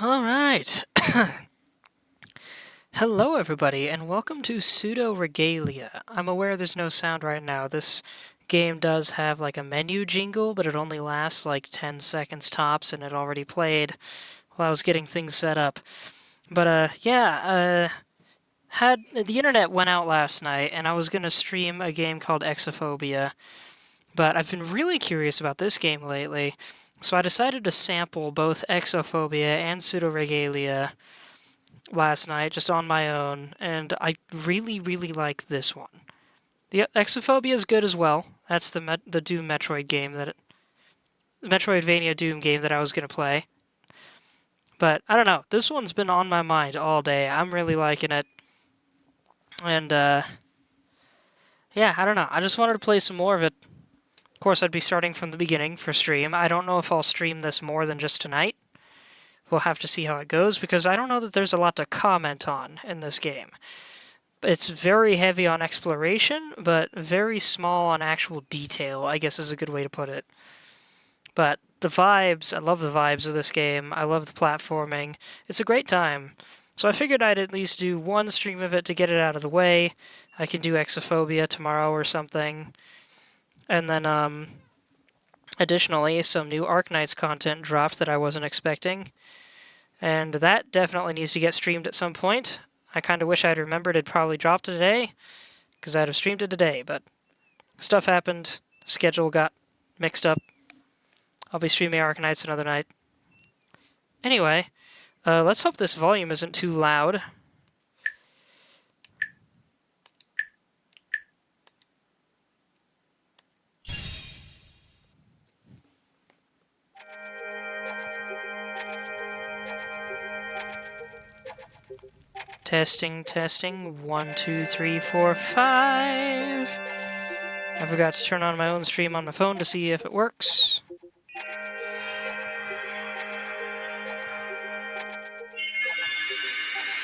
All right. Hello, everybody, and welcome to Pseudoregalia. I'm aware there's no sound right now. This game does have like a menu jingle, but it only lasts like 10 seconds tops, and it already played while I was getting things set up. But had the internet went out last night, and I was gonna stream a game called Exophobia, but I've been really curious about this game lately, so I decided to sample both Exophobia and Pseudoregalia last night just on my own, and I really, really like this one. The Exophobia is good as well. That's the Doom Metroid game Metroidvania Doom game that I was gonna play. But I don't know. This one's been on my mind all day. I'm really liking it, and yeah, I don't know. I just wanted to play some more of it. Of course, I'd be starting from the beginning for stream. I don't know if I'll stream this more than just tonight. We'll have to see how it goes, because I don't know that there's a lot to comment on in this game. It's very heavy on exploration, but very small on actual detail, I guess is a good way to put it. But the vibes, I love the vibes of this game. I love the platforming. It's a great time. So I figured I'd at least do one stream of it to get it out of the way. I can do Exophobia tomorrow or something. And then, additionally, some new Arknights content dropped that I wasn't expecting. And that definitely needs to get streamed at some point. I kind of wish I'd remembered it probably dropped today, because I'd have streamed it today, but stuff happened, schedule got mixed up. I'll be streaming Arknights another night. Anyway, let's hope this volume isn't too loud. Testing, testing. 1, 2, 3, 4, 5. I forgot to turn on my own stream on my phone to see if it works.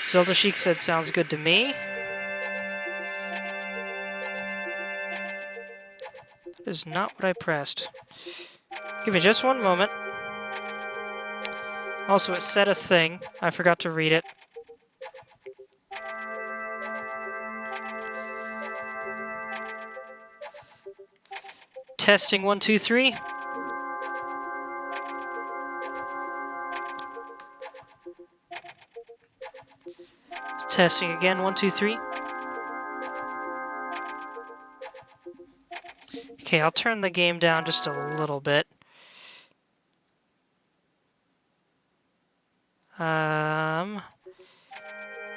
Zelda Chic said sounds good to me. That is not what I pressed. Give me just one moment. Also, it said a thing. I forgot to read it. Testing 1, 2, 3. Testing again 1, 2, 3. Okay, I'll turn the game down just a little bit.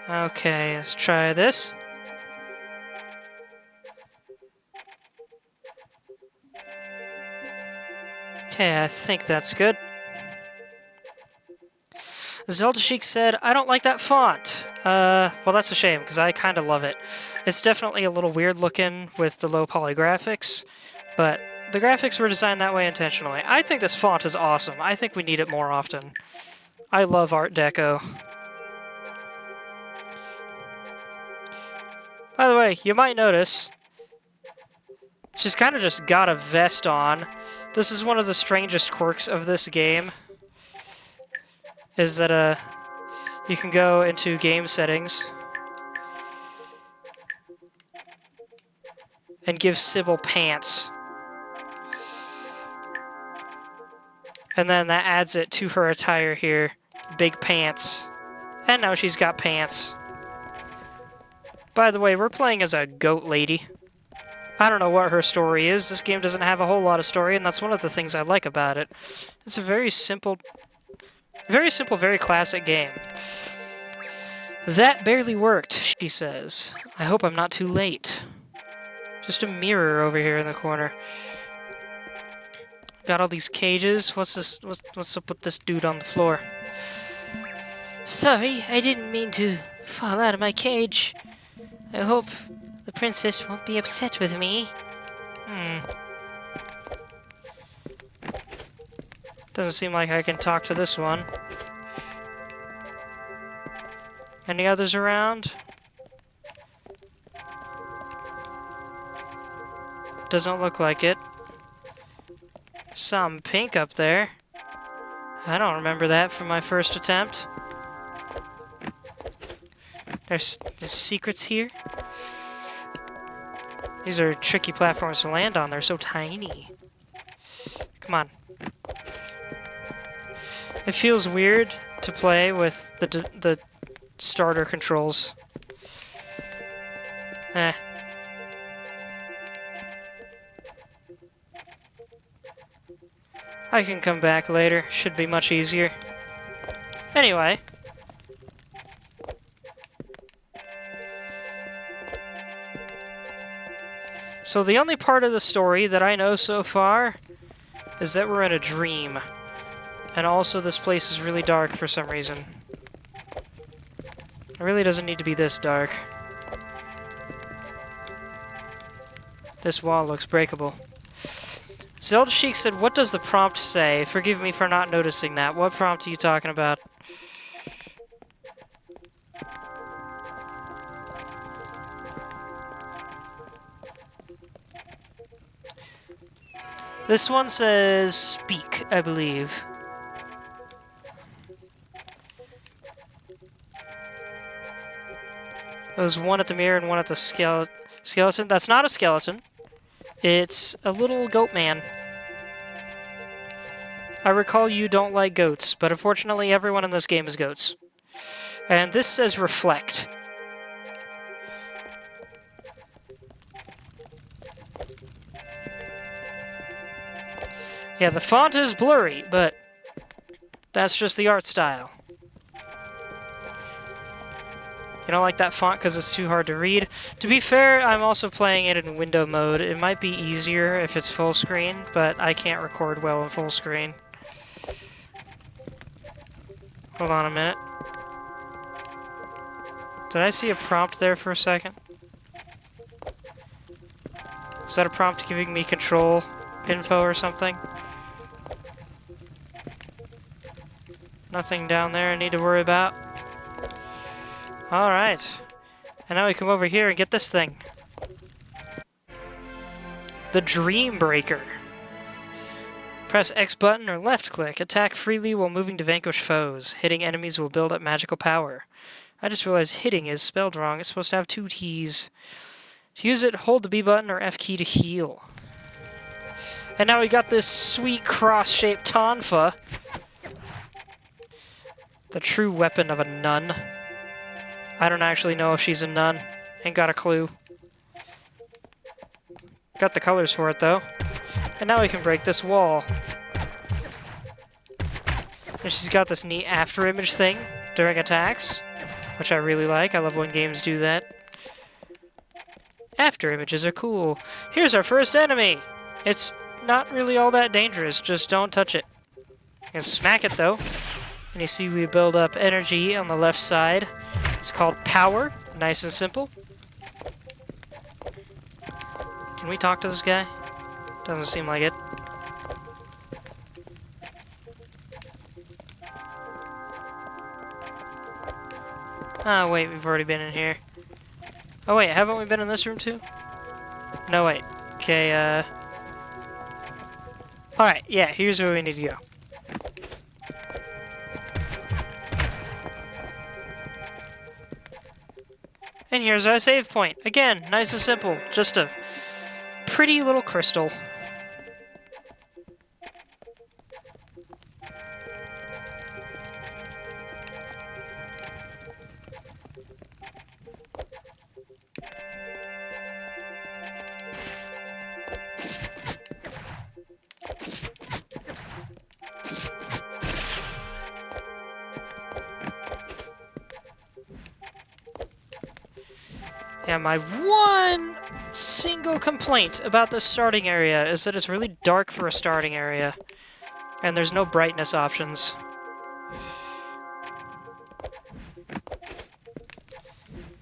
Okay, let's try this. Okay, I think that's good. Zelda Chic said, I don't like that font. Well, that's a shame, because I kind of love it. It's definitely a little weird looking with the low poly graphics, but the graphics were designed that way intentionally. I think this font is awesome. I think we need it more often. I love Art Deco. By the way, you might notice she's kind of just got a vest on. This is one of the strangest quirks of this game, is that you can go into game settings and give Sybil pants. And then that adds it to her attire here. Big pants. And now she's got pants. By the way, we're playing as a goat lady. I don't know what her story is. This game doesn't have a whole lot of story, and that's one of the things I like about it. It's a very simple, very classic game. That barely worked, she says. I hope I'm not too late. Just a mirror over here in the corner. Got all these cages. What's this? What's up with this dude on the floor? Sorry, I didn't mean to fall out of my cage. I hope the princess won't be upset with me. Doesn't seem like I can talk to this one. Any others around? Doesn't look like it. Some pink up there. I don't remember that from my first attempt. There's secrets here. These are tricky platforms to land on. They're so tiny. Come on. It feels weird to play with the starter controls. Eh. I can come back later. Should be much easier. Anyway. So the only part of the story that I know so far is that we're in a dream. And also this place is really dark for some reason. It really doesn't need to be this dark. This wall looks breakable. Zelda Sheik said, "What does the prompt say?" Forgive me for not noticing that. What prompt are you talking about? This one says speak, I believe. There's one at the mirror and one at the skeleton. That's not a skeleton. It's a little goat man. I recall you don't like goats, but unfortunately everyone in this game is goats. And this says reflect. Yeah, the font is blurry, but that's just the art style. You don't like that font because it's too hard to read. To be fair, I'm also playing it in window mode. It might be easier if it's full screen, but I can't record well in full screen. Hold on a minute. Did I see a prompt there for a second? Is that a prompt giving me control info or something? Nothing down there I need to worry about. Alright. And now we come over here and get this thing. The Dream Breaker. Press X button or left click. Attack freely while moving to vanquish foes. Hitting enemies will build up magical power. I just realized hitting is spelled wrong. It's supposed to have 2 T's. To use it, hold the B button or F key to heal. And now we got this sweet cross-shaped tonfa. The true weapon of a nun. I don't actually know if she's a nun. Ain't got a clue. Got the colors for it, though. And now we can break this wall. And she's got this neat after-image thing during attacks, which I really like. I love when games do that. After-images are cool. Here's our first enemy! It's not really all that dangerous, just don't touch it. You can smack it, though. And you see we build up energy on the left side. It's called power. Nice and simple. Can we talk to this guy? Doesn't seem like it. Ah, wait, we've already been in here. Oh, wait, haven't we been in this room, too? No, wait. Okay, Alright, yeah, here's where we need to go. And here's our save point. Again, nice and simple. Just a pretty little crystal. Yeah, my one single complaint about this starting area is that it's really dark for a starting area. And there's no brightness options.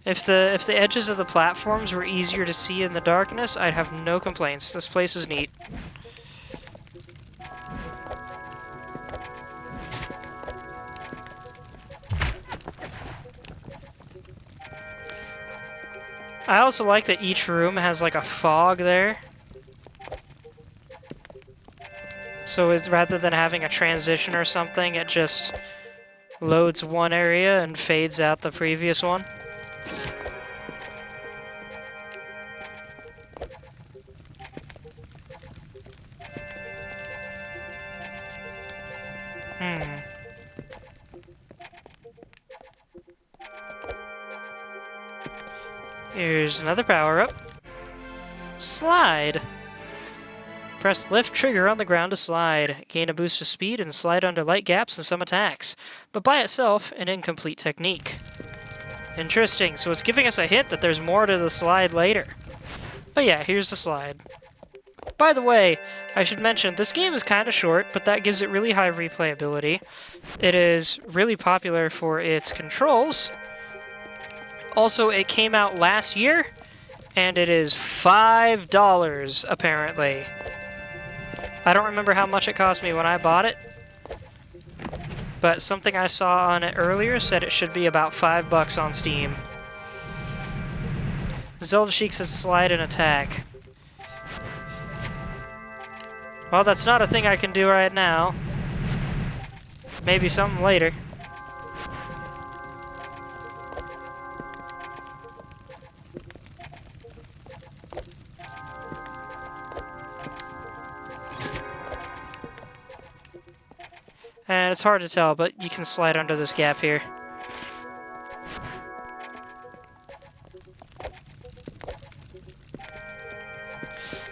If the edges of the platforms were easier to see in the darkness, I'd have no complaints. This place is neat. I also like that each room has like a fog there. So it's, rather than having a transition or something, it just loads one area and fades out the previous one. Here's another power-up. Slide. Press lift trigger on the ground to slide. Gain a boost of speed and slide under light gaps in some attacks. But by itself, an incomplete technique. Interesting, so it's giving us a hint that there's more to the slide later. But yeah, here's the slide. By the way, I should mention, this game is kind of short, but that gives it really high replayability. It is really popular for its controls. Also, it came out last year, and it is $5, apparently. I don't remember how much it cost me when I bought it, but something I saw on it earlier said it should be about $5 on Steam. Zelda Sheik says slide and attack. Well, that's not a thing I can do right now. Maybe something later. And it's hard to tell, but you can slide under this gap here.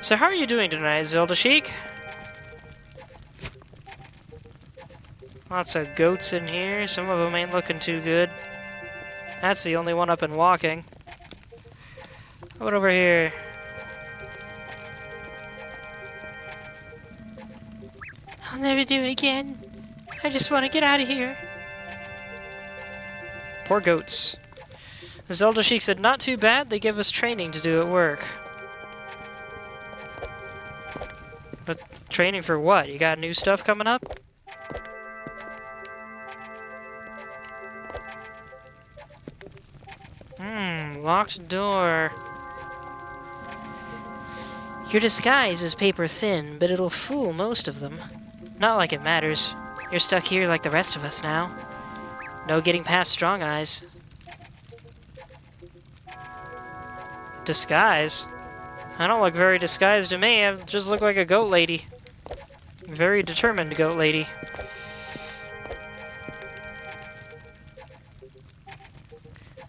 So how are you doing tonight, Zelda Sheik? Lots of goats in here. Some of them ain't looking too good. That's the only one up and walking. How about over here? I'll never do it again. I just want to get out of here. Poor goats. Zelda Sheik said, not too bad. They give us training to do at work. But training for what? You got new stuff coming up? Locked door. Your disguise is paper thin, but it'll fool most of them. Not like it matters. You're stuck here like the rest of us now. No getting past Strong Eyes. Disguise? I don't look very disguised to me. I just look like a goat lady. Very determined goat lady.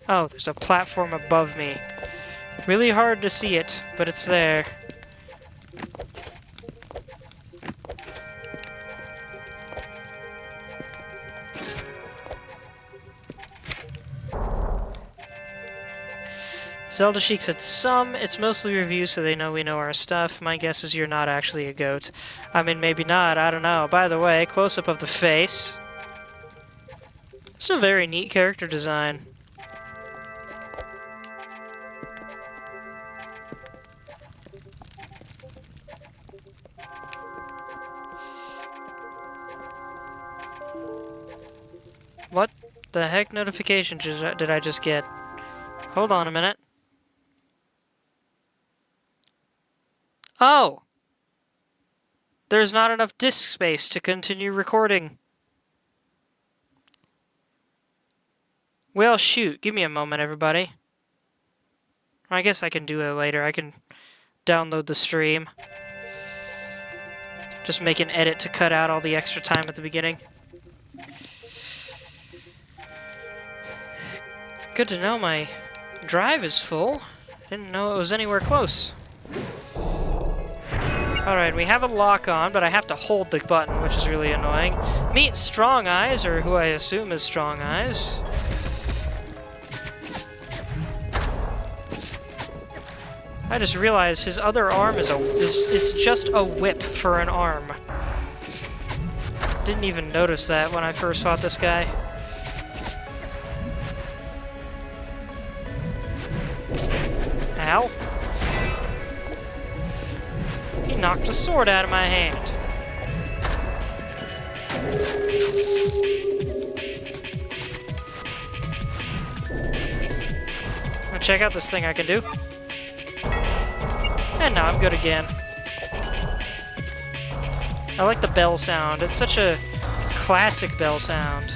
Oh, there's a platform above me. Really hard to see it, but it's there. Zelda Sheik said some. It's mostly reviews, so they know we know our stuff. My guess is you're not actually a goat. I mean, maybe not. I don't know. By the way, close-up of the face. It's a very neat character design. What the heck notification did I just get? Hold on a minute. Oh! There's not enough disk space to continue recording. Well, shoot. Give me a moment, everybody. I guess I can do it later. I can download the stream. Just make an edit to cut out all the extra time at the beginning. Good to know my drive is full. Didn't know it was anywhere close. Alright, we have a lock on, but I have to hold the button, which is really annoying. Meet Strong Eyes, or who I assume is Strong Eyes. I just realized his other arm is it's just a whip for an arm. Didn't even notice that when I first fought this guy. Ow. He knocked a sword out of my hand. I'll check out this thing I can do. And now I'm good again. I like the bell sound. It's such a classic bell sound.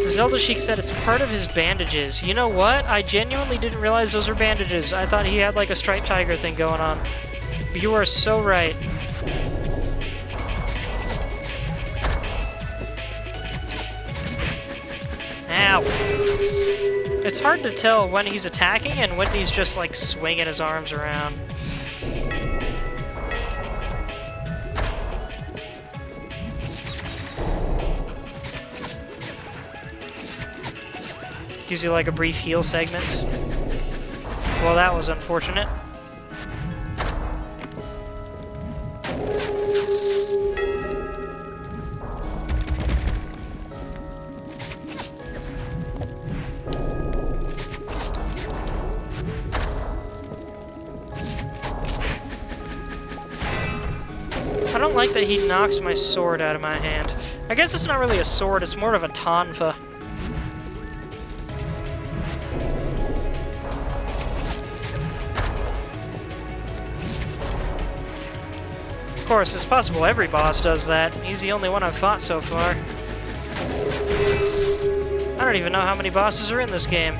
Zelda Sheik said it's part of his bandages. You know what? I genuinely didn't realize those were bandages. I thought he had like a striped tiger thing going on. But you are so right. Ow. It's hard to tell when he's attacking and when he's just like swinging his arms around. Gives you like a brief heal segment. Well, that was unfortunate. I don't like that he knocks my sword out of my hand. I guess it's not really a sword, it's more of a tonfa. Of course, it's possible every boss does that. He's the only one I've fought so far. I don't even know how many bosses are in this game.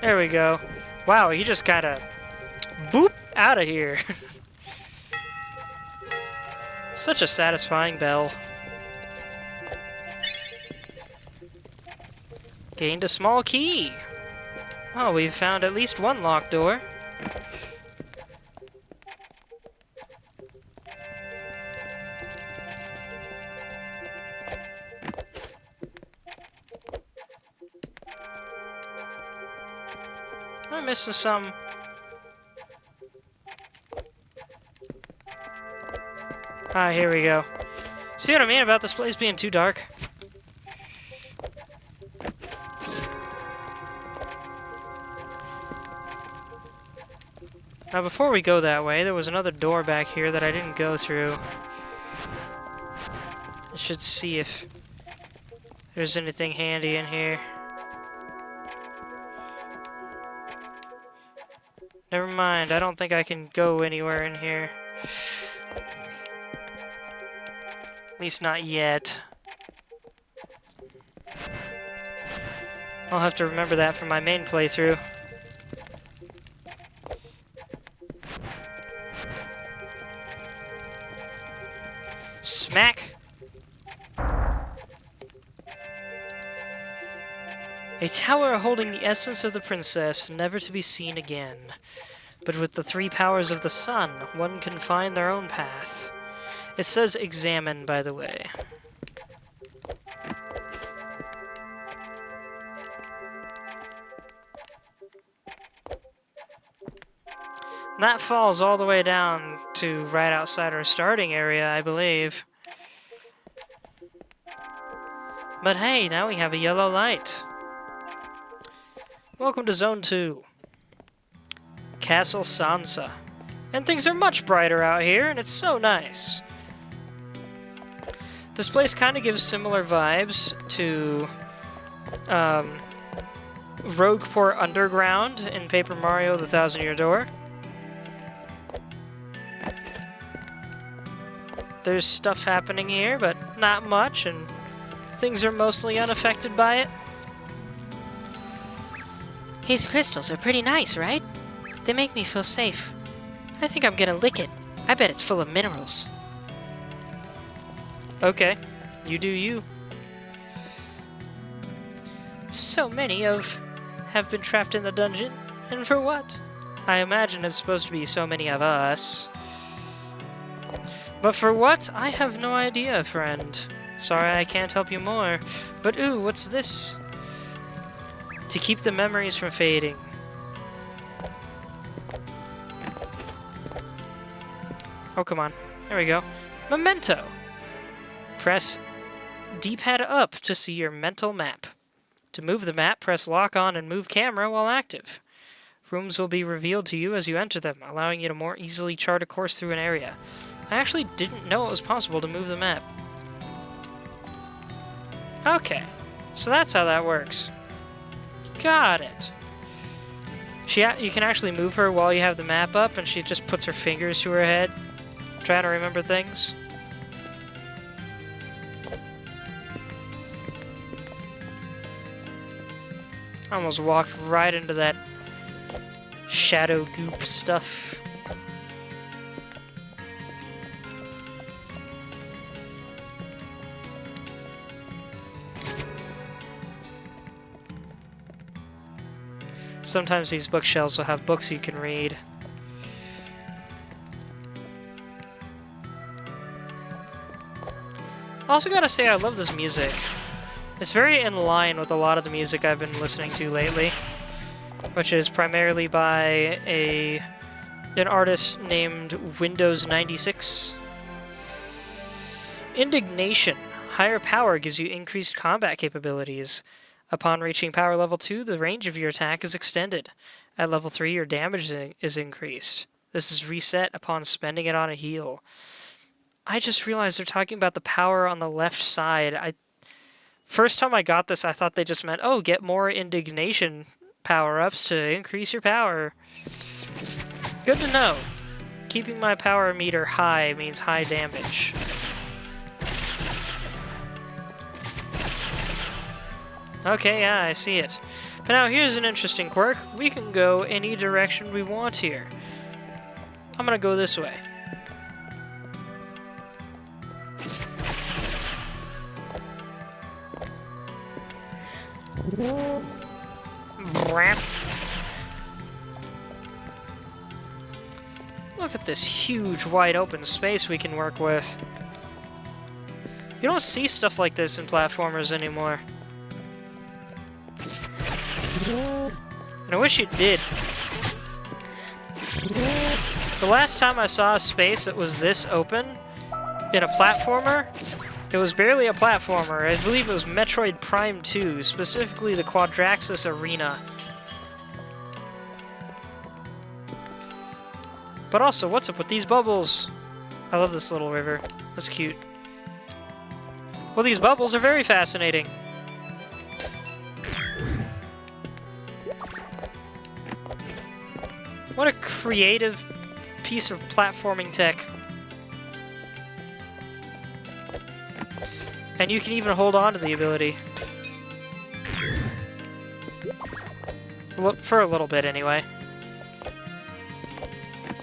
There we go. Wow, he just kinda... boop! Out of here. Such a satisfying bell. Gained a small key. Oh, we've found at least one locked door. Am I missing some? Ah, here we go. See what I mean about this place being too dark? Now, before we go that way, there was another door back here that I didn't go through. I should see if there's anything handy in here. Never mind, I don't think I can go anywhere in here. At least not yet. I'll have to remember that for my main playthrough. Smack! A tower holding the essence of the princess, never to be seen again. But with the 3 powers of the sun, one can find their own path. It says examine, by the way. That falls all the way down to right outside our starting area, I believe. But hey, now we have a yellow light. Welcome to Zone 2. Castle Sansa. And things are much brighter out here, and it's so nice. This place kind of gives similar vibes to Rogueport Underground in Paper Mario: The Thousand Year Door. There's stuff happening here, but not much, and things are mostly unaffected by it. These crystals are pretty nice, right? They make me feel safe. I think I'm gonna lick it. I bet it's full of minerals. Okay, you do you. So many have been trapped in the dungeon, and for what? I imagine it's supposed to be so many of us. But for what? I have no idea, friend. Sorry I can't help you more. But ooh, what's this? To keep the memories from fading. Oh, come on. There we go. Memento! Press D-pad up to see your mental map. To move the map, press lock on and move camera while active. Rooms will be revealed to you as you enter them, allowing you to more easily chart a course through an area. I actually didn't know it was possible to move the map. Okay, so that's how that works. Got it. You can actually move her while you have the map up, and she just puts her fingers to her head, trying to remember things. I almost walked right into that shadow goop stuff. Sometimes these bookshelves will have books you can read. Also gotta say, I love this music. It's very in line with a lot of the music I've been listening to lately, which is primarily by an artist named Windows 96. Indignation. Higher power gives you increased combat capabilities. Upon reaching power level 2, the range of your attack is extended. At level 3, your damage is increased. This is reset upon spending it on a heal. I just realized they're talking about the power on the left side. First time I got this, I thought they just meant, oh, get more indignation power-ups to increase your power. Good to know. Keeping my power meter high means high damage. Okay, yeah, I see it. But now here's an interesting quirk. We can go any direction we want here. I'm gonna go this way. Look at this huge wide open space we can work with. You don't see stuff like this in platformers anymore. And I wish you did. The last time I saw a space that was this open in a platformer, it was barely a platformer. I believe it was Metroid Prime 2, specifically the Quadraxis Arena. But also, what's up with these bubbles? I love this little river. That's cute. Well, these bubbles are very fascinating. What a creative piece of platforming tech. And you can even hold on to the ability. For a little bit, anyway.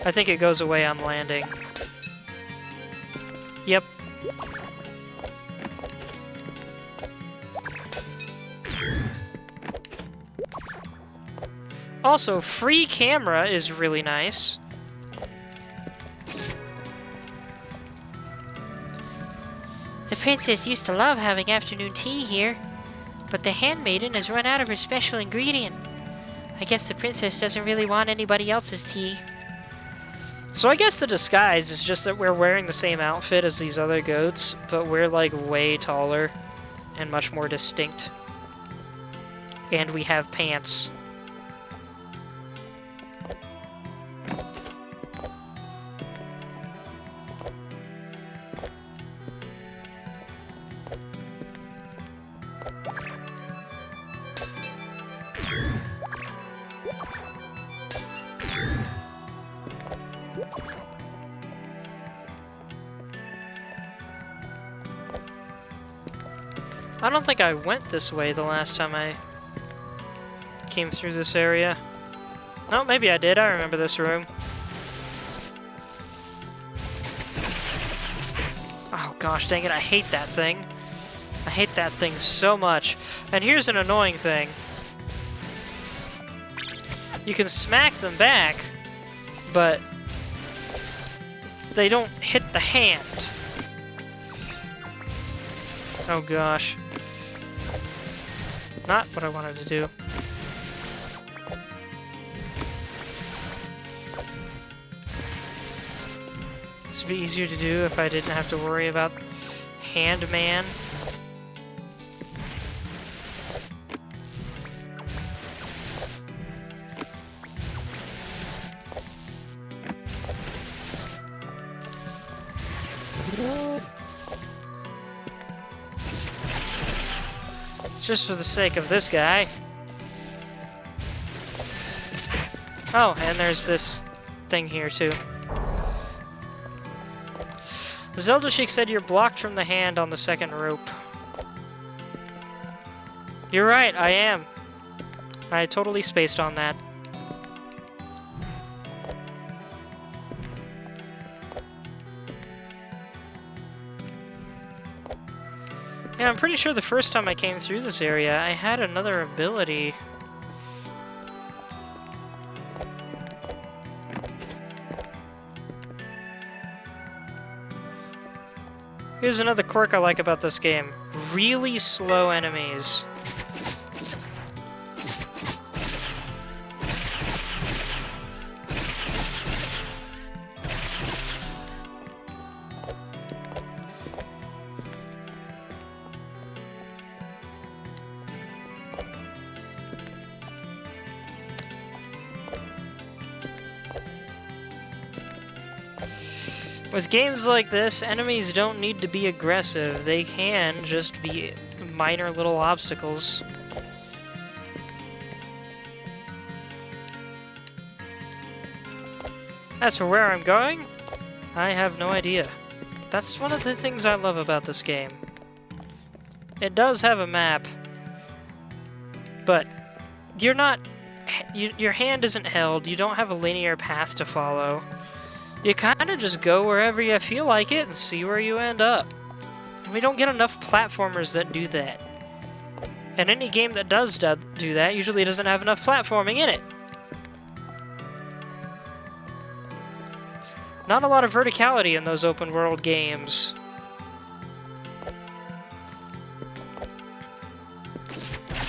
I think it goes away on landing. Yep. Also, free camera is really nice. The princess used to love having afternoon tea here, but the handmaiden has run out of her special ingredient. I guess the princess doesn't really want anybody else's tea. So I guess the disguise is just that we're wearing the same outfit as these other goats, but we're like way taller and much more distinct. And we have pants. I don't think I went this way the last time I came through this area. No, maybe I did. I remember this room. Oh gosh, dang it, I hate that thing. I hate that thing so much. And here's an annoying thing. You can smack them back, but they don't hit the hand. Oh gosh. Not what I wanted to do. This would be easier to do if I didn't have to worry about Hand Man. Just for the sake of this guy. Oh, and there's this thing here, too. Zelda Sheik said you're blocked from the hand on the second rope. You're right, I am. I totally spaced on that. Yeah, I'm pretty sure the first time I came through this area, I had another ability. Here's another quirk I like about this game. Really slow enemies. With games like this, enemies don't need to be aggressive. They can just be minor little obstacles. As for where I'm going, I have no idea. That's one of the things I love about this game. It does have a map, but you're not... your hand isn't held, you don't have a linear path to follow. You kind of just go wherever you feel like it and see where you end up. And we don't get enough platformers that do that. And any game that does do that usually doesn't have enough platforming in it. Not a lot of verticality in those open world games.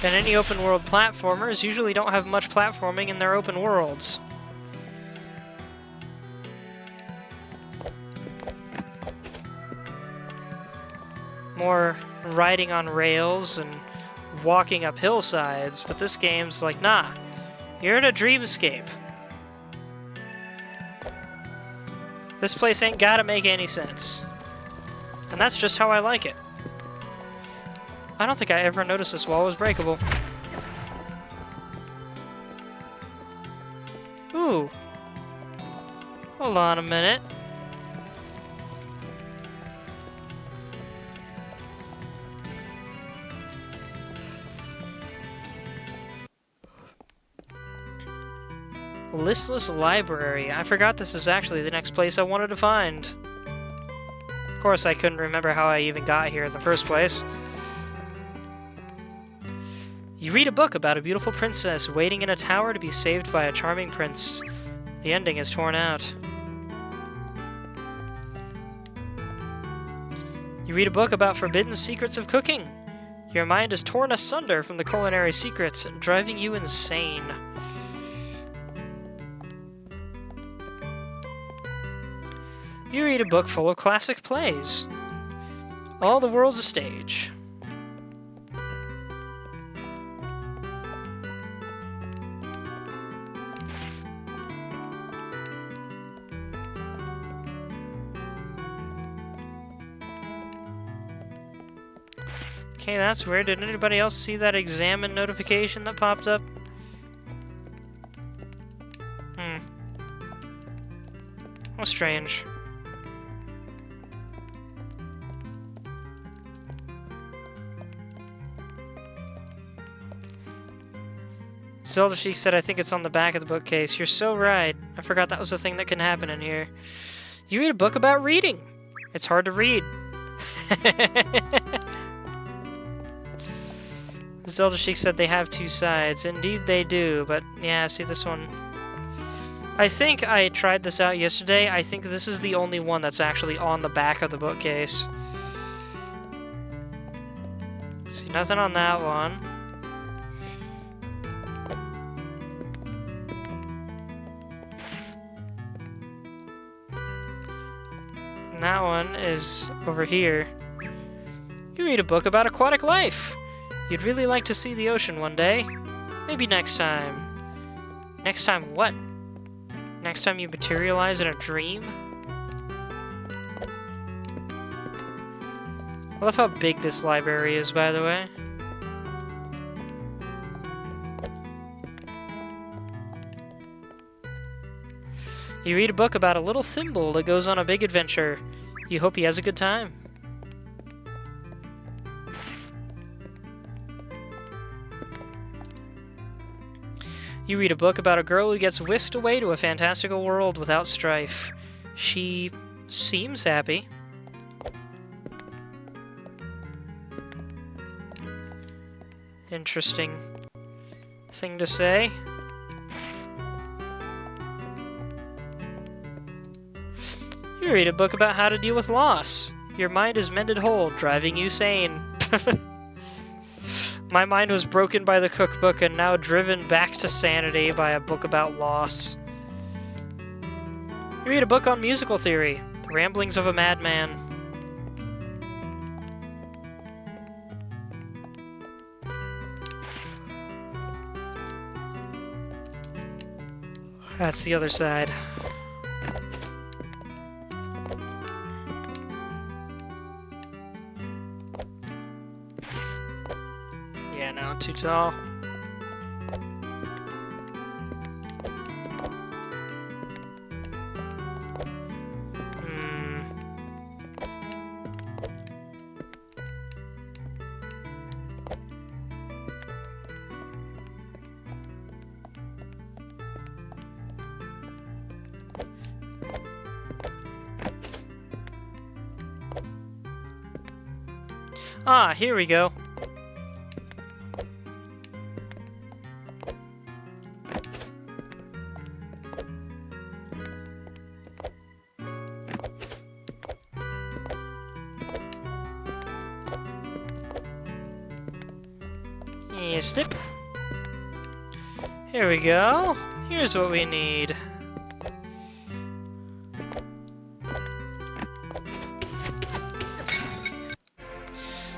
And any open world platformers usually don't have much platforming in their open worlds. More riding on rails and walking up hillsides, but this game's like, nah, you're in a dreamscape. This place ain't gotta make any sense. And that's just how I like it. I don't think I ever noticed this wall was breakable. Ooh. Hold on a minute. Listless Library. I forgot this is actually the next place I wanted to find. Of course, I couldn't remember how I even got here in the first place. You read a book about a beautiful princess waiting in a tower to be saved by a charming prince. The ending is torn out. You read a book about forbidden secrets of cooking. Your mind is torn asunder from the culinary secrets, driving you insane. You read a book full of classic plays. All the world's a stage. Okay, that's weird. Did anybody else see that examine notification that popped up? How strange. Zelda Sheik said, I think it's on the back of the bookcase. You're so right. I forgot that was a thing that can happen in here. You read a book about reading. It's hard to read. Zelda Sheik said they have two sides. Indeed they do, but yeah, see this one. I think I tried this out yesterday. I think this is the only one that's actually on the back of the bookcase. See, nothing on that one. And that one is over here. You read a book about aquatic life. You'd really like to see the ocean one day. Maybe next time. Next time what? Next time you materialize in a dream? I love how big this library is, by the way. You read a book about a little thimble that goes on a big adventure. You hope he has a good time. You read a book about a girl who gets whisked away to a fantastical world without strife. She seems happy. Interesting thing to say. You read a book about how to deal with loss. Your mind is mended whole, driving you sane. My mind was broken by the cookbook and now driven back to sanity by a book about loss. You read a book on musical theory, The Ramblings of a Madman. That's the other side. Yeah, no, too tall. Ah, here we go. Snip. Here we go. Here's what we need.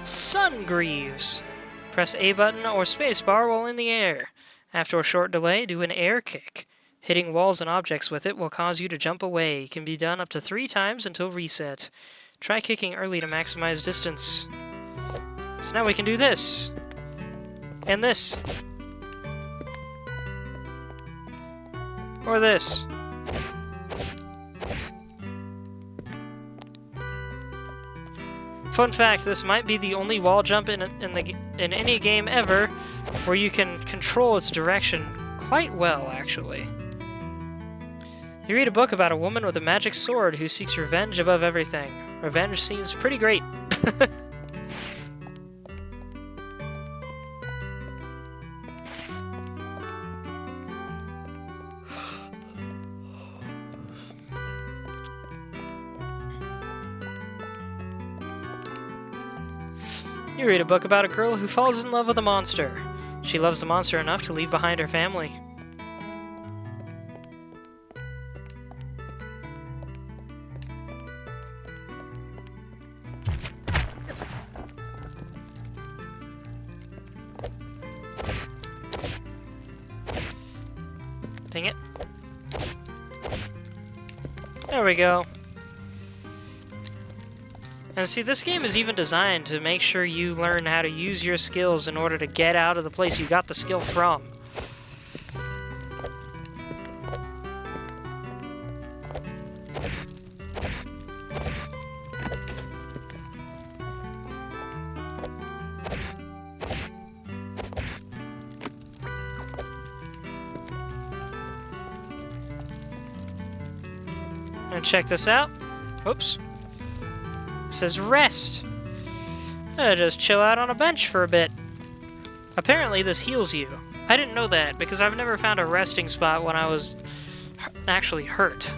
Sun Greaves. Press A button or spacebar while in the air. After a short delay, do an air kick. Hitting walls and objects with it will cause you to jump away. It can be done up to 3 times until reset. Try kicking early to maximize distance. So now we can do this. And this. Or this. Fun fact, this might be the only wall jump in any game ever where you can control its direction quite well, actually. You read a book about a woman with a magic sword who seeks revenge above everything. Revenge seems pretty great. You read a book about a girl who falls in love with a monster. She loves the monster enough to leave behind her family. Dang it. There we go. And see, this game is even designed to make sure you learn how to use your skills in order to get out of the place you got the skill from. And check this out. Whoops. It says rest. Just chill out on a bench for a bit. Apparently this heals you. I didn't know that because I've never found a resting spot when I was actually hurt.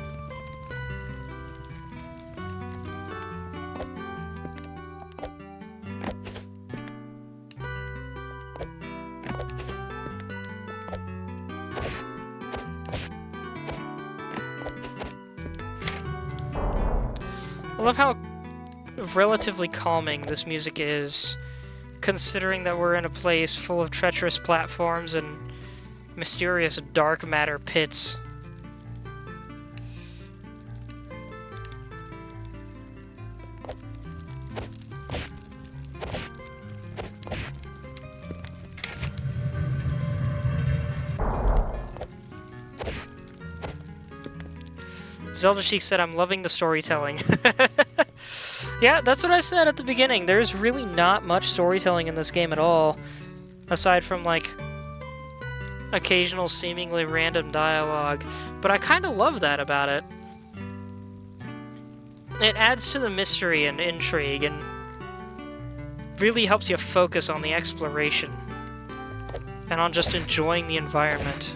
I love how relatively calming this music is, considering that we're in a place full of treacherous platforms and mysterious dark matter pits. Zelda Chic said, I'm loving the storytelling. Yeah, that's what I said at the beginning. There's really not much storytelling in this game at all, aside from, like, occasional seemingly random dialogue. But I kind of love that about it. It adds to the mystery and intrigue, and really helps you focus on the exploration and on just enjoying the environment.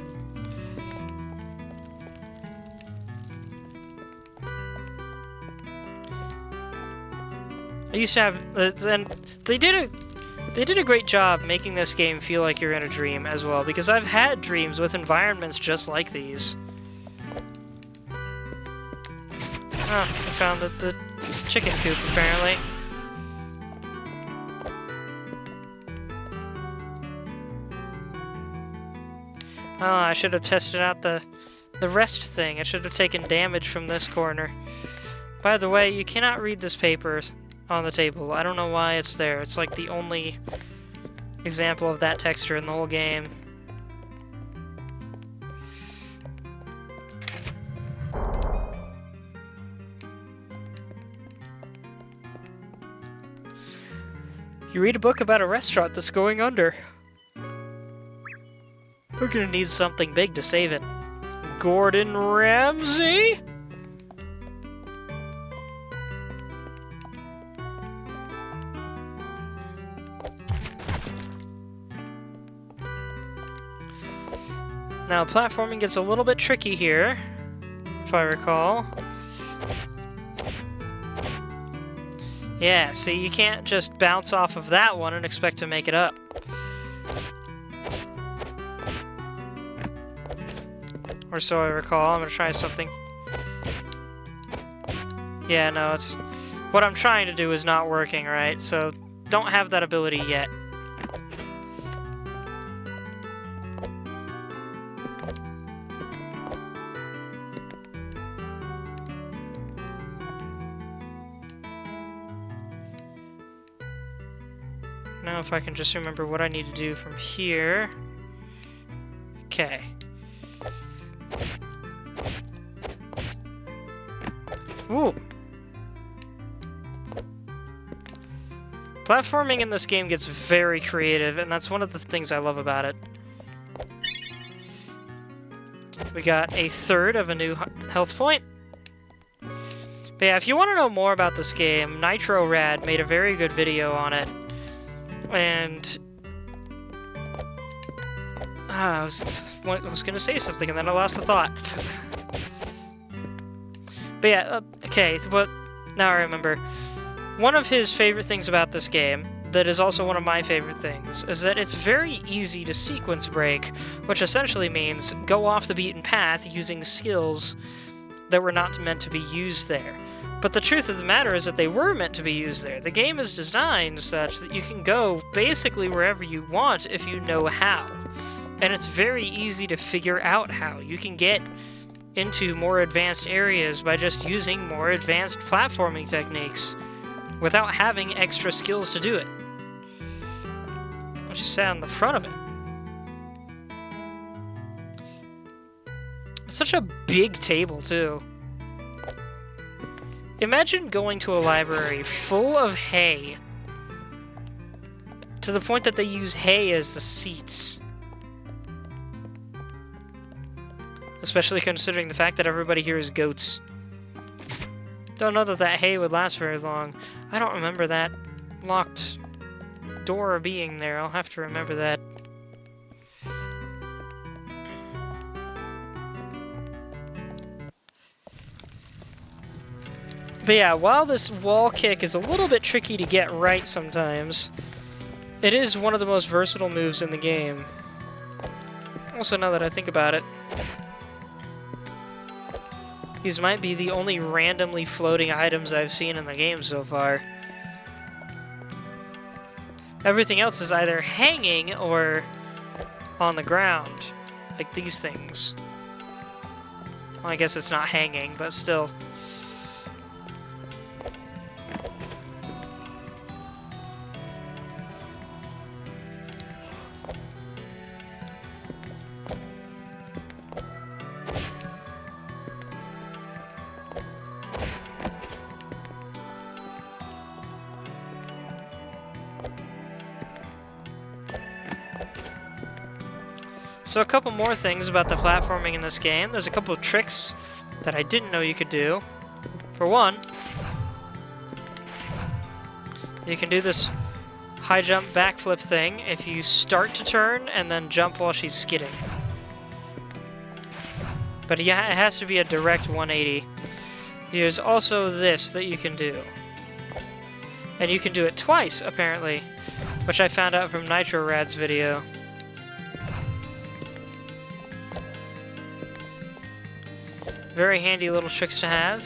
I used to have, and they did a great job making this game feel like you're in a dream as well, because I've had dreams with environments just like these. Ah, I found the chicken coop, apparently. Oh, I should have tested out the rest thing. I should have taken damage from this corner. By the way, you cannot read this paper on the table. I don't know why it's there. It's like the only example of that texture in the whole game. You read a book about a restaurant that's going under. We're gonna need something big to save it. Gordon Ramsay? Now, platforming gets a little bit tricky here, if I recall. Yeah, see, you can't just bounce off of that one and expect to make it up. Or so I recall. I'm gonna try something. Yeah, no, it's... What I'm trying to do is not working, right? So, don't have that ability yet. Now if I can just remember what I need to do from here. Okay. Ooh. Platforming in this game gets very creative, and that's one of the things I love about it. We got a third of a new health point. But yeah, if you want to know more about this game, NitroRad made a very good video on it. And... I was going to say something, and then I lost the thought. But yeah, okay, but now I remember. One of his favorite things about this game, that is also one of my favorite things, is that it's very easy to sequence break, which essentially means go off the beaten path using skills that were not meant to be used there. But the truth of the matter is that they were meant to be used there. The game is designed such that you can go basically wherever you want if you know how. And it's very easy to figure out how. You can get into more advanced areas by just using more advanced platforming techniques without having extra skills to do it. I'll just sat on the front of it. It's such a big table, too. Imagine going to a library full of hay, to the point that they use hay as the seats. Especially considering the fact that everybody here is goats. Don't know that that hay would last very long. I don't remember that locked door being there. I'll have to remember that. But yeah, while this wall kick is a little bit tricky to get right sometimes, it is one of the most versatile moves in the game. Also, now that I think about it, these might be the only randomly floating items I've seen in the game so far. Everything else is either hanging or on the ground, like these things. Well, I guess it's not hanging, but still. So a couple more things about the platforming in this game. There's a couple of tricks that I didn't know you could do. For one, you can do this high jump backflip thing if you start to turn and then jump while she's skidding. But yeah, it has to be a direct 180. There's also this that you can do. And you can do it twice, apparently, which I found out from Nitro Rad's video. Very handy little tricks to have.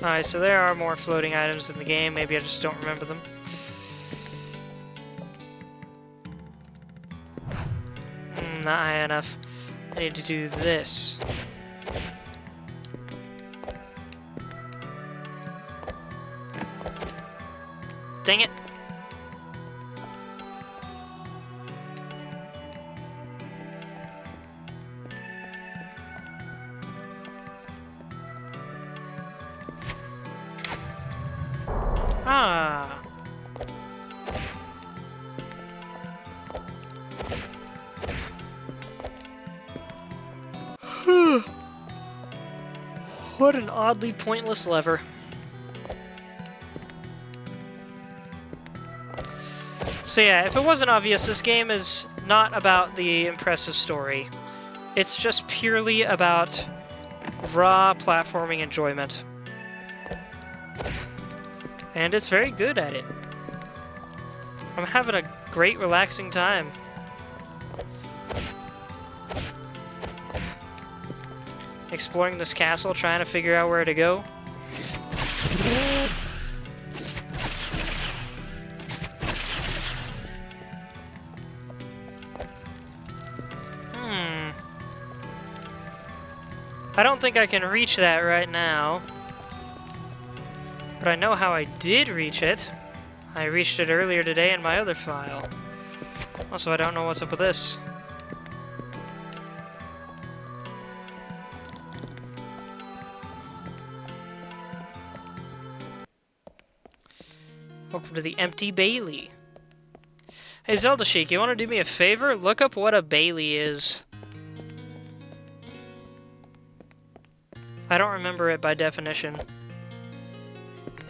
Alright, so there are more floating items in the game. Maybe I just don't remember them. Not high enough. I need to do this. Dang it! Ah! What an oddly pointless lever. So yeah, if it wasn't obvious, this game is not about the impressive story. It's just purely about raw platforming enjoyment. And it's very good at it. I'm having a great, relaxing time. Exploring this castle, trying to figure out where to go. I don't think I can reach that right now. But I know how I did reach it. I reached it earlier today in my other file. Also, I don't know what's up with this. Welcome to the Empty Bailey. Hey Zelda Sheik, you want to do me a favor? Look up what a Bailey is. I don't remember it by definition.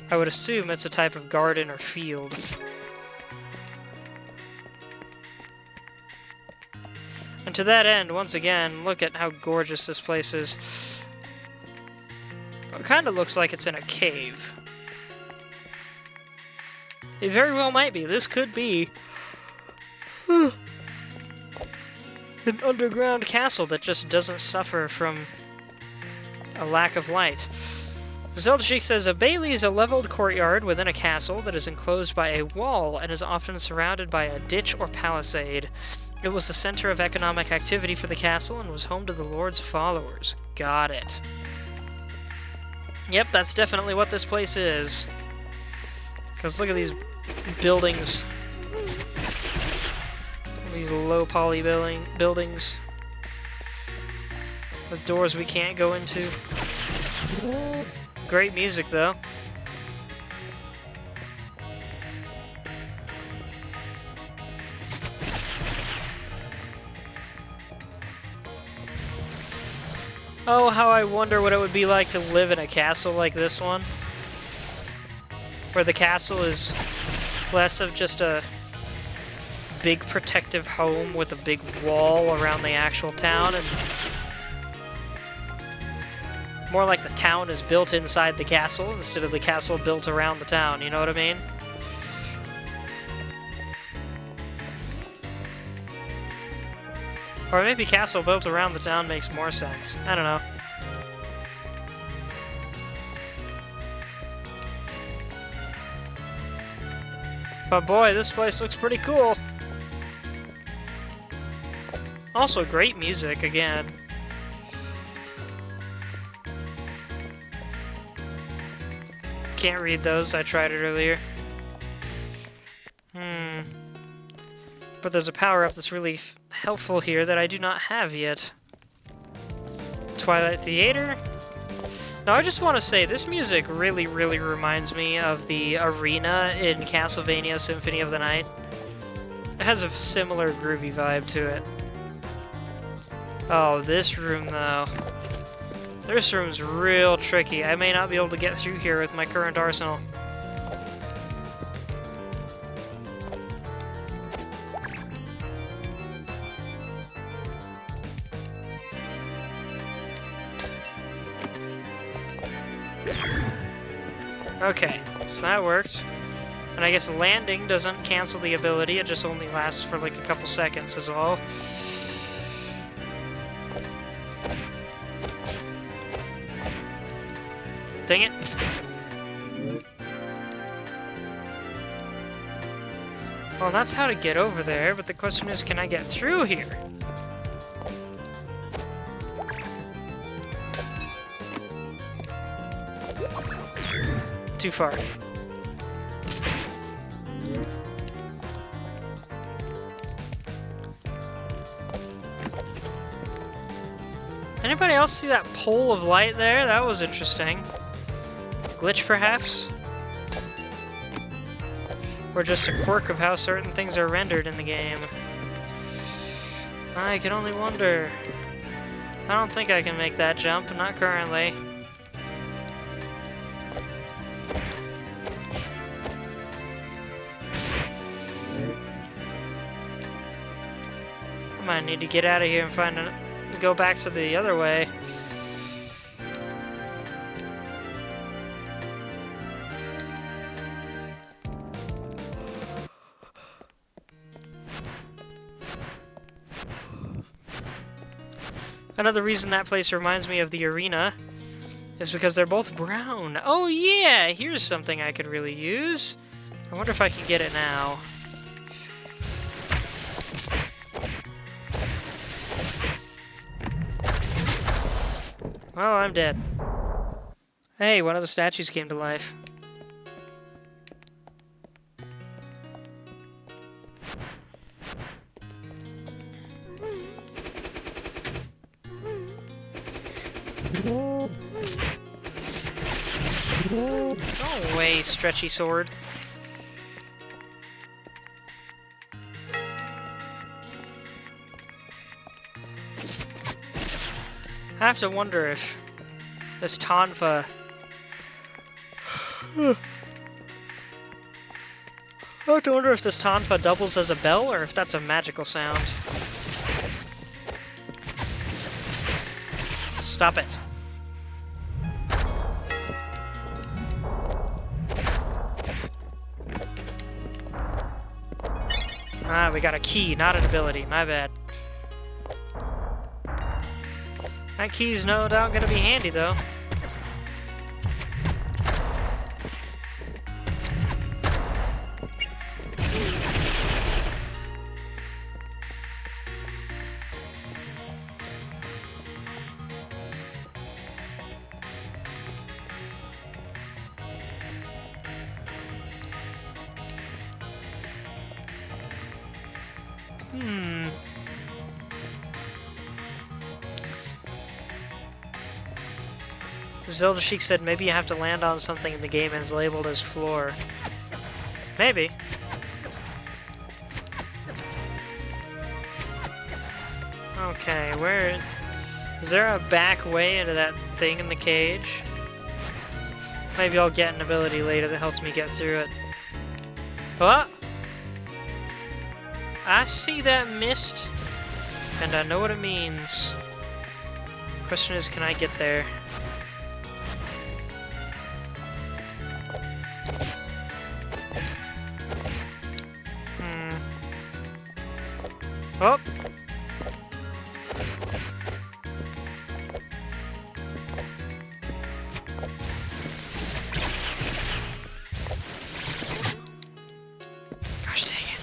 I would assume it's a type of garden or field. And to that end, once again, look at how gorgeous this place is. It kind of looks like it's in a cave. It very well might be. This could be an underground castle that just doesn't suffer from a lack of light. Zelda Sheik says, a bailey is a leveled courtyard within a castle that is enclosed by a wall and is often surrounded by a ditch or palisade. It was the center of economic activity for the castle and was home to the Lord's followers. Got it. Yep, that's definitely what this place is. Because look at these buildings. These low poly buildings. With doors we can't go into. Great music, though. Oh, how I wonder what it would be like to live in a castle like this one. Where the castle is less of just a big protective home with a big wall around the actual town, and more like the town is built inside the castle instead of the castle built around the town, you know what I mean? Or maybe castle built around the town makes more sense. I don't know. But boy, this place looks pretty cool. Also, great music, again. Can't read those, I tried it earlier. But there's a power-up that's really helpful here that I do not have yet. Twilight Theater. Now, I just want to say, this music really, really reminds me of the arena in Castlevania Symphony of the Night. It has a similar groovy vibe to it. Oh, this room, though. This room's real tricky. I may not be able to get through here with my current arsenal. Okay, so that worked. And I guess landing doesn't cancel the ability, it just only lasts for like a couple seconds is all. Dang it. Well, that's how to get over there, but the question is, can I get through here? Too far. Anybody else see that pole of light there? That was interesting. Glitch, perhaps? Or just a quirk of how certain things are rendered in the game. I can only wonder. I don't think I can make that jump, not currently. I might need to get out of here and go back to the other way. Another reason that place reminds me of the arena is because they're both brown. Oh yeah, here's something I could really use. I wonder if I can get it now. Oh, I'm dead. Hey, one of the statues came to life. Go away, stretchy sword. I have to wonder if this tonfa... I have to wonder if this tonfa doubles as a bell, or if that's a magical sound. Stop it. Ah, we got a key, not an ability. My bad. That key's no doubt gonna be handy, though. Zelda Sheik said maybe you have to land on something in the game is labeled as floor. Maybe. Okay, where... Is there a back way into that thing in the cage? Maybe I'll get an ability later that helps me get through it. What? I see that mist, and I know what it means. Question is, can I get there? Oh! Gosh dang it.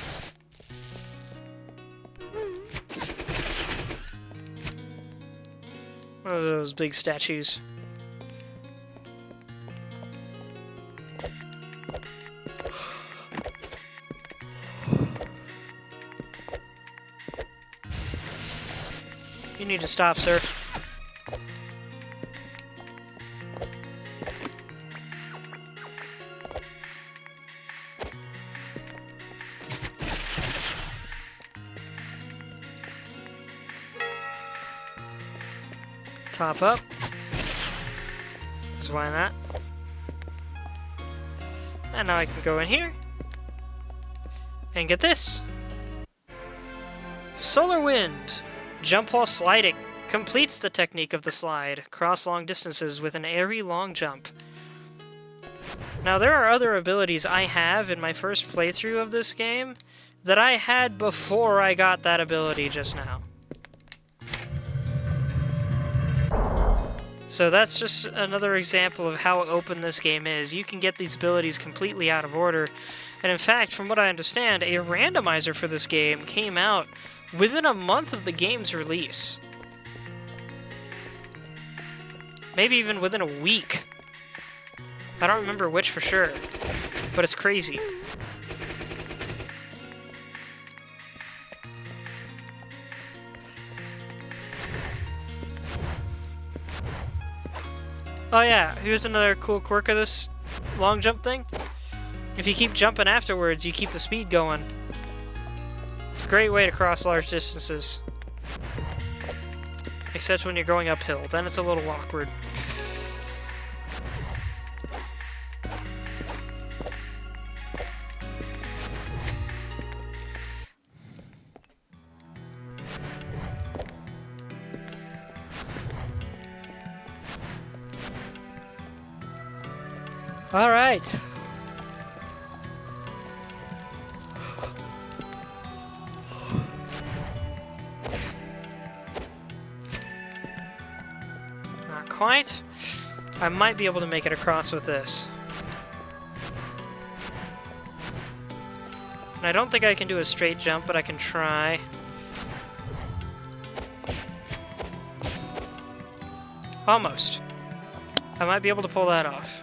What are those big statues? You need to stop, sir. Top up. So why not? And now I can go in here and get this. Solar Wind. Jump while sliding. Completes the technique of the slide. Cross long distances with an airy long jump. Now there are other abilities I have in my first playthrough of this game that I had before I got that ability just now. So that's just another example of how open this game is. You can get these abilities completely out of order. And in fact, from what I understand, a randomizer for this game came out within a month of the game's release. Maybe even within a week. I don't remember which for sure, but it's crazy. Oh yeah, here's another cool quirk of this long jump thing. If you keep jumping afterwards, you keep the speed going. It's a great way to cross large distances. Except when you're going uphill, then it's a little awkward. All right. Not quite. I might be able to make it across with this. And I don't think I can do a straight jump, but I can try. Almost. I might be able to pull that off.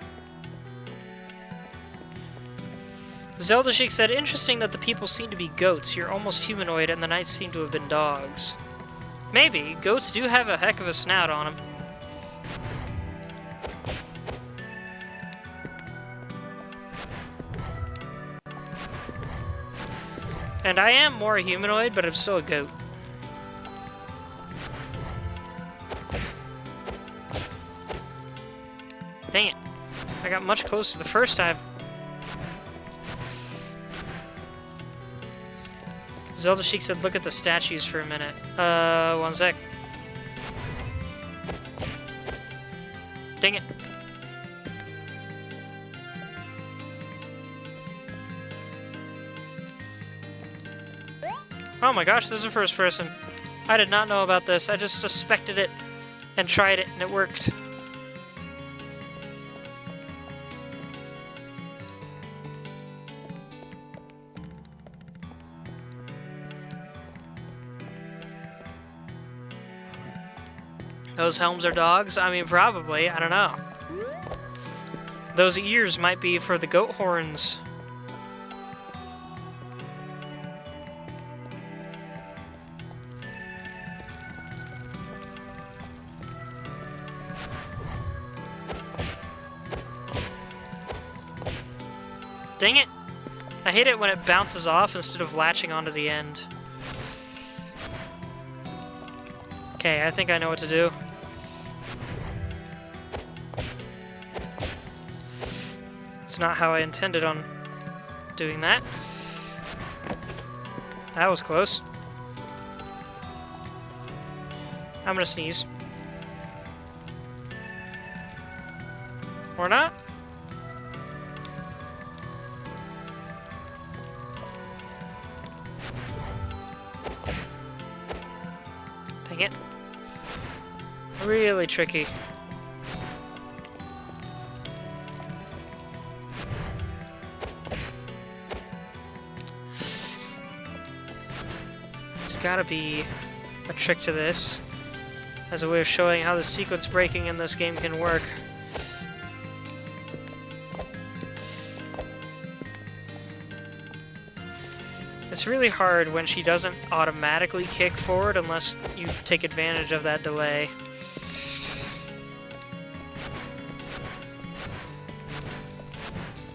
Zelda Sheik said, interesting that the people seem to be goats. You're almost humanoid, and the knights seem to have been dogs. Maybe. Goats do have a heck of a snout on them. And I am more a humanoid, but I'm still a goat. Dang it. I got much closer the first time. Zelda Sheik said, look at the statues for a minute. One sec. Dang it. Oh my gosh, this is a first person. I did not know about this. I just suspected it and tried it, and it worked. Those helms are dogs? I mean, probably. I don't know. Those ears might be for the goat horns. Dang it! I hate it when it bounces off instead of latching onto the end. Okay, I think I know what to do. It's not how I intended on doing that. That was close. I'm gonna sneeze. Or not? Dang it. Really tricky. There's gotta be a trick to this as a way of showing how the sequence breaking in this game can work. It's really hard when she doesn't automatically kick forward unless you take advantage of that delay.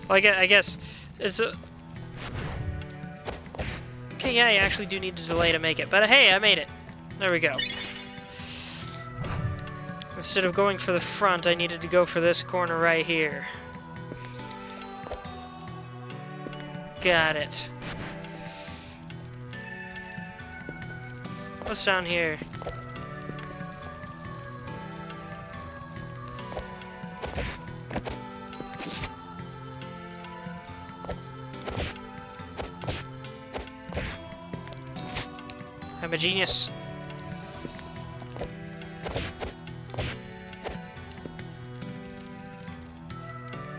Well, I guess it's a... Okay, yeah, you actually do need a delay to make it. But hey, I made it. There we go. Instead of going for the front, I needed to go for this corner right here. Got it. What's down here? I'm a genius.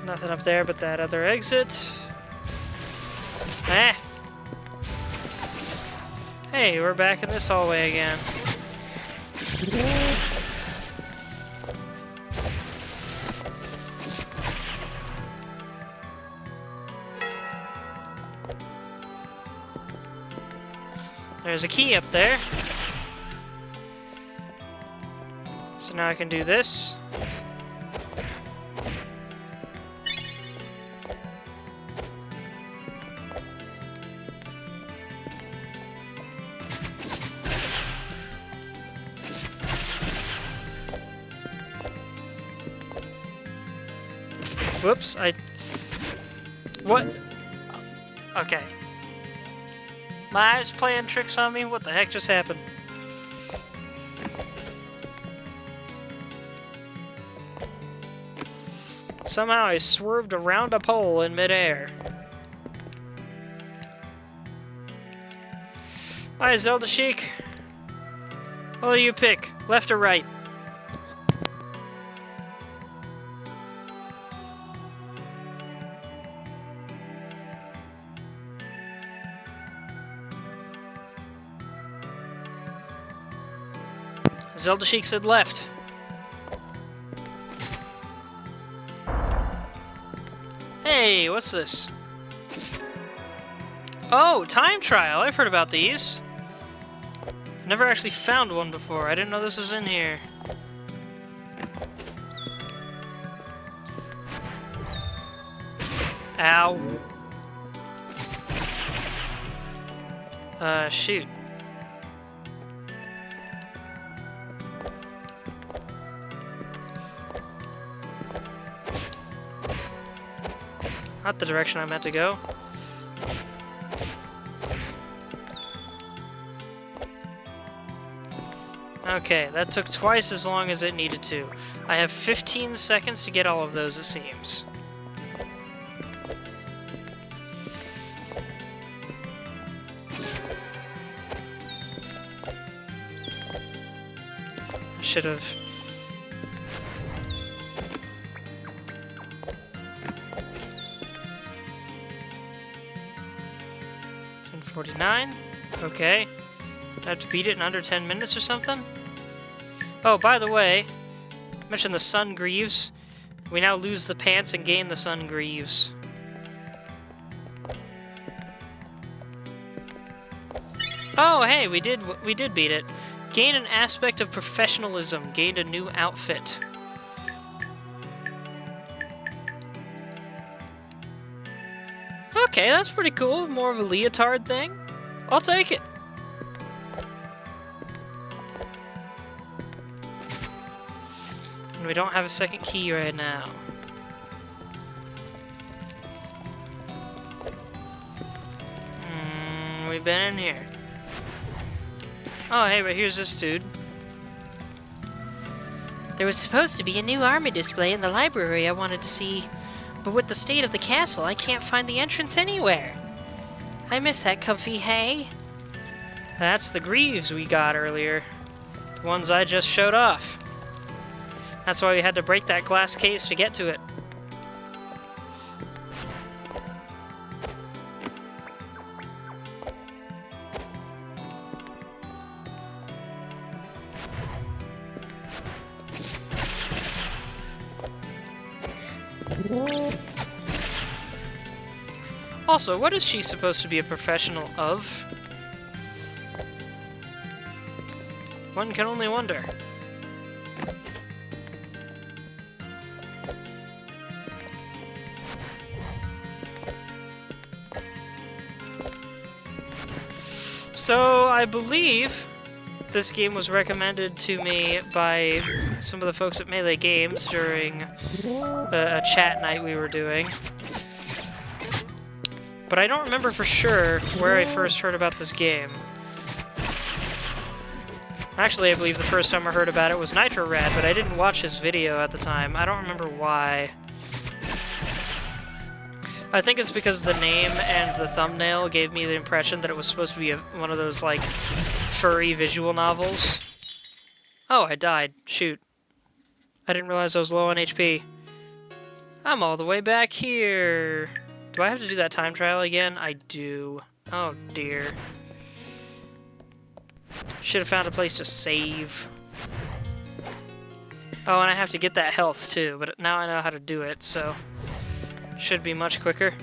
Nothing up there but that other exit. Ah! Hey, we're back in this hallway again. There's a key up there. So now I can do this. Whoops, What? Okay. My eyes playing tricks on me? What the heck just happened? Somehow I swerved around a pole in midair. Hi, Zelda Sheik. What do you pick? Left or right? Zelda Sheik said left. Hey, what's this? Oh, time trial. I've heard about these. Never actually found one before. I didn't know this was in here. Ow. Shoot. Not the direction I meant to go. Okay, that took twice as long as it needed to. I have 15 seconds to get all of those, it seems. I should have... 49. Okay. I have to beat it in under 10 minutes or something? Oh, by the way, I mentioned the Sun Greaves. We now lose the pants and gain the Sun Greaves. Oh, hey, we did beat it. Gain an aspect of professionalism. Gained a new outfit. Okay, that's pretty cool. More of a leotard thing. I'll take it. And we don't have a second key right now. We've been in here. Oh, hey, but here's this dude. There was supposed to be a new army display in the library I wanted to see, but with the state of the castle, I can't find the entrance anywhere. I miss that comfy hay. That's the Greaves we got earlier. The ones I just showed off. That's why we had to break that glass case to get to it. Also, what is she supposed to be a professional of? One can only wonder. So, I believe This game was recommended to me by some of the folks at Melee Games during a chat night we were doing. But I don't remember for sure where I first heard about this game. Actually, I believe the first time I heard about it was NitroRad, but I didn't watch his video at the time. I don't remember why. I think it's because the name and the thumbnail gave me the impression that it was supposed to be one of those, like, furry visual novels. Oh, I died. Shoot. I didn't realize I was low on HP. I'm all the way back here. Do I have to do that time trial again? I do. Oh, dear. Should have found a place to save. Oh, and I have to get that health, too, but now I know how to do it, so... should be much quicker.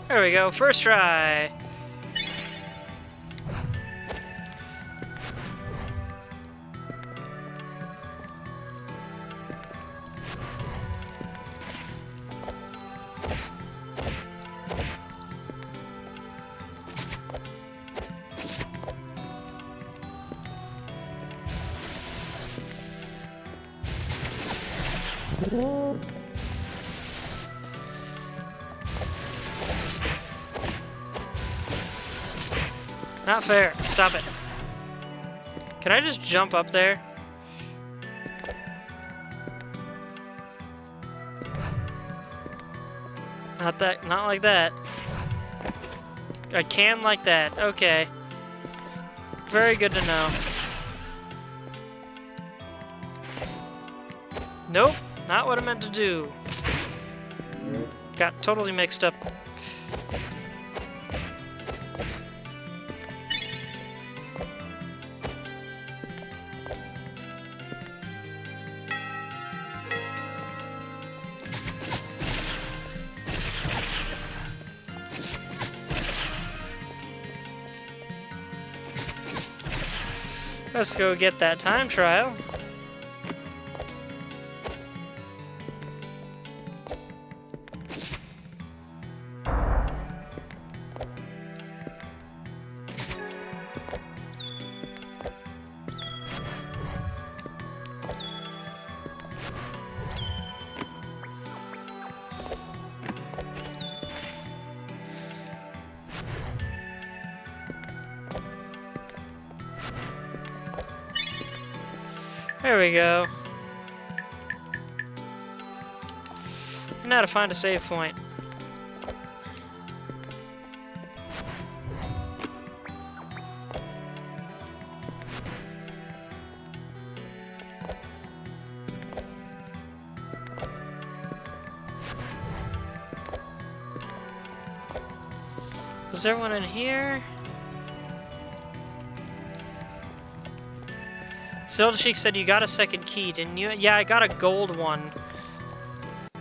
There we go, first try! Not fair. Stop it. Can I just jump up there? Not like that. I can like that. Okay. Very good to know. Nope. Not what I meant to do. Got totally mixed up. Let's go get that time trial. There we go. Now to find a save point. Was there one in here? Zelda Sheik said you got a second key, didn't you? Yeah, I got a gold one.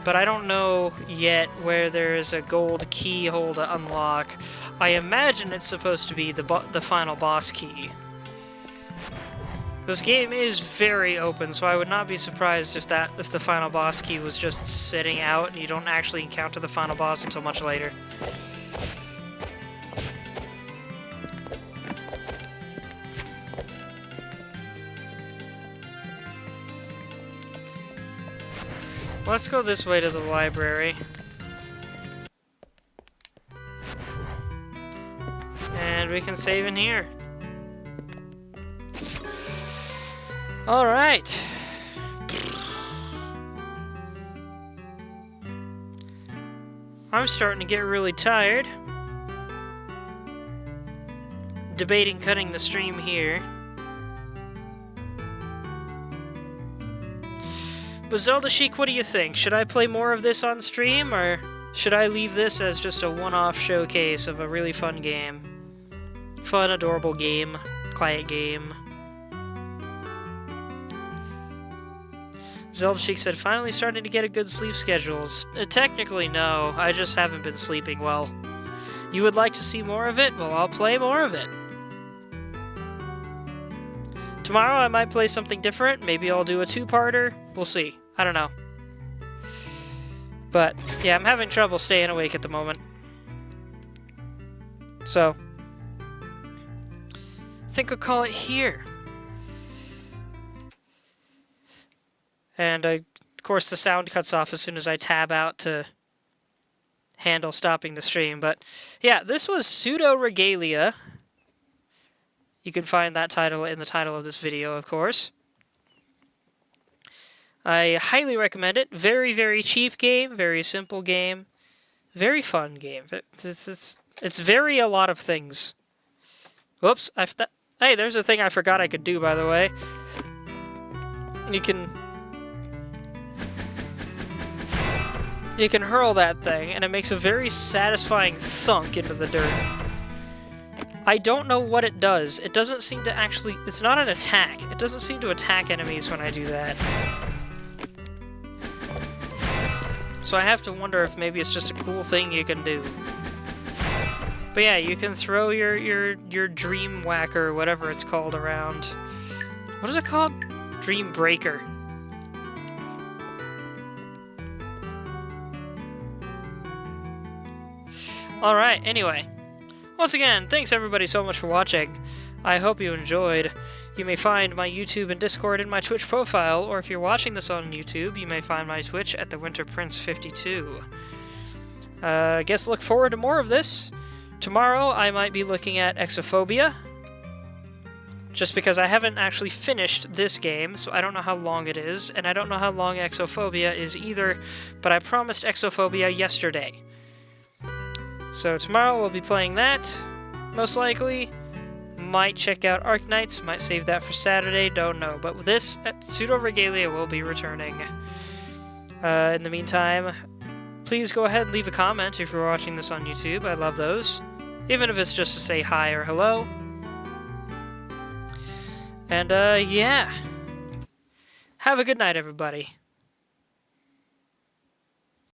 But I don't know yet where there is a gold keyhole to unlock. I imagine it's supposed to be the final boss key. This game is very open, so I would not be surprised if the final boss key was just sitting out and you don't actually encounter the final boss until much later. Let's go this way to the library. And we can save in here. Alright. I'm starting to get really tired. Debating cutting the stream here. But Zelda Sheik, what do you think? Should I play more of this on stream, or should I leave this as just a one-off showcase of a really fun game? Fun, adorable game. Quiet game. Zelda Sheik said, finally starting to get a good sleep schedule. Technically, no. I just haven't been sleeping well. You would like to see more of it? Well, I'll play more of it. Tomorrow I might play something different. Maybe I'll do a two-parter. We'll see. I don't know. But, yeah, I'm having trouble staying awake at the moment. So, I think I'll call it here. And, of course, the sound cuts off as soon as I tab out to handle stopping the stream. But, yeah, this was Pseudoregalia. You can find that title in the title of this video, of course. I highly recommend it. Very, very cheap game. Very simple game. Very fun game. It's very a lot of things. Whoops. Hey, there's a thing I forgot I could do, by the way. You can hurl that thing, and it makes a very satisfying thunk into the dirt. I don't know what it does. It doesn't seem to actually... It's not an attack. It doesn't seem to attack enemies when I do that. So I have to wonder if maybe it's just a cool thing you can do. But yeah, you can throw your Dream Whacker, whatever it's called, around. What is it called? Dream Breaker. Alright, anyway. Once again, thanks everybody so much for watching. I hope you enjoyed. You may find my YouTube and Discord in my Twitch profile, or if you're watching this on YouTube, you may find my Twitch at the Winter Prince 52. I guess look forward to more of this. Tomorrow I might be looking at Exophobia, just because I haven't actually finished this game, so I don't know how long it is, and I don't know how long Exophobia is either, but I promised Exophobia yesterday. So tomorrow we'll be playing that, most likely. Might check out Arknights, might save that for Saturday, don't know. But this, Pseudoregalia will be returning. In the meantime, please go ahead and leave a comment if you're watching this on YouTube. I love those. Even if it's just to say hi or hello. And, yeah. Have a good night, everybody.